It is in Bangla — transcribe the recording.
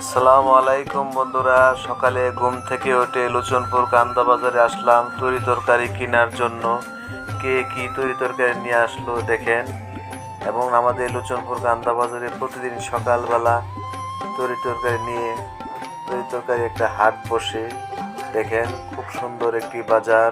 আসসালামু আলাইকুম বন্ধুরা, সকালে ঘুম থেকে উঠে লোচনপুর কান্দা বাজারে আসলাম তরি তরকারি কেনার জন্য। কে কি তরি তরকারি নিয়ে আসলো দেখেন। এবং আমাদের লোচনপুর কান্দা বাজারে প্রতিদিন সকালবেলা তরি তরকারি নিয়ে তরি তরকারি একটা হাট বসে। দেখেন খুব সুন্দর একটি বাজার।